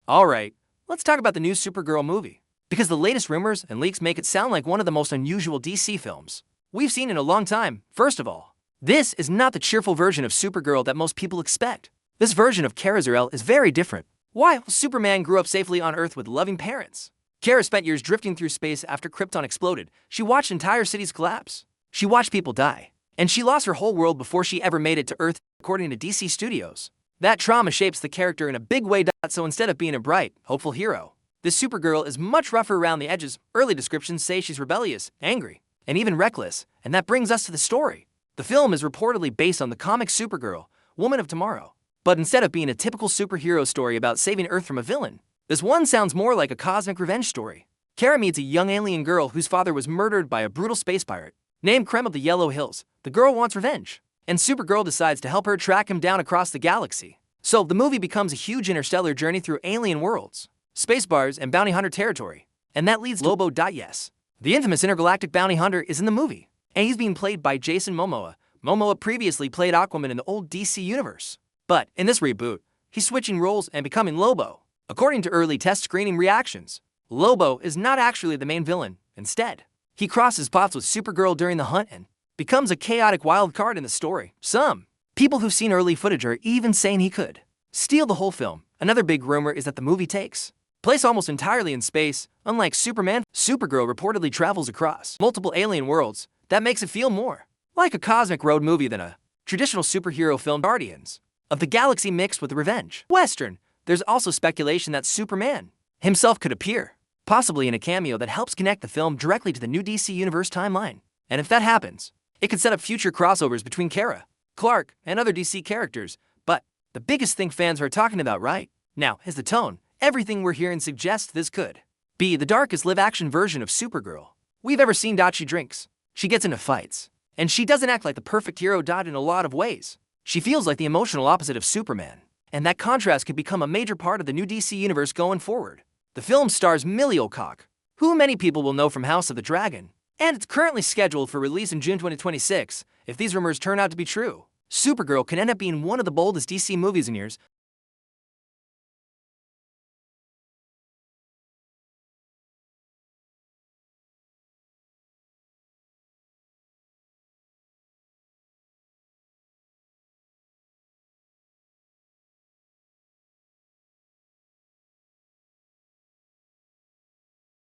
Alright, let's talk about the new Supergirl movie. Because the latest rumors and leaks make it sound like one of the most unusual DC films we've seen in a long time. First of all, this is not the cheerful version of Supergirl that most people expect. This version of Kara Zor-El is very different. While Superman grew up safely on Earth with loving parents, Kara spent years drifting through space after Krypton exploded. She watched entire cities collapse. She watched people die. And she lost her whole world before she ever made it to Earth, according to DC Studios. That trauma shapes the character in a big way, so instead of being a bright, hopeful hero, this Supergirl is much rougher around the edges. Early descriptions say she's rebellious, angry, and even reckless, and that brings us to the story. The film is reportedly based on the comic Supergirl, Woman of Tomorrow. But instead of being a typical superhero story about saving Earth from a villain, this one sounds more like a cosmic revenge story. Kara meets a young alien girl whose father was murdered by a brutal space pirate named Krem of the Yellow Hills. The girl wants revenge, and Supergirl decides to help her track him down across the galaxy. So the movie becomes a huge interstellar journey through alien worlds, space bars, and bounty hunter territory. And that leads to Lobo. Yes, the infamous intergalactic bounty hunter is in the movie, and he's being played by Jason Momoa. Momoa previously played Aquaman in the old DC universe, but in this reboot, he's switching roles and becoming Lobo. According to early test screening reactions, Lobo is not actually the main villain. Instead, he crosses paths with Supergirl during the hunt and becomes a chaotic wild card in the story. Some people who've seen early footage are even saying he could steal the whole film. Another big rumor is that the movie takes place almost entirely in space. Unlike Superman, Supergirl reportedly travels across multiple alien worlds. That makes it feel more like a cosmic road movie than a traditional superhero film. Guardians of the Galaxy mixed with revenge Western. There's also speculation that Superman himself could appear, possibly in a cameo that helps connect the film directly to the new DC Universe timeline. And if that happens, it could set up future crossovers between Kara, Clark, and other DC characters. But the biggest thing fans are talking about right now is the tone. Everything we're hearing suggests this could be the darkest live-action version of Supergirl we've ever seen. She drinks, she gets into fights, and she doesn't act like the perfect hero. In a lot of ways, she feels like the emotional opposite of Superman. And that contrast could become a major part of the new DC Universe going forward. The film stars Millie Alcock, who many people will know from House of the Dragon, and it's currently scheduled for release in June 2026. If these rumors turn out to be true, Supergirl can end up being one of the boldest DC movies in years.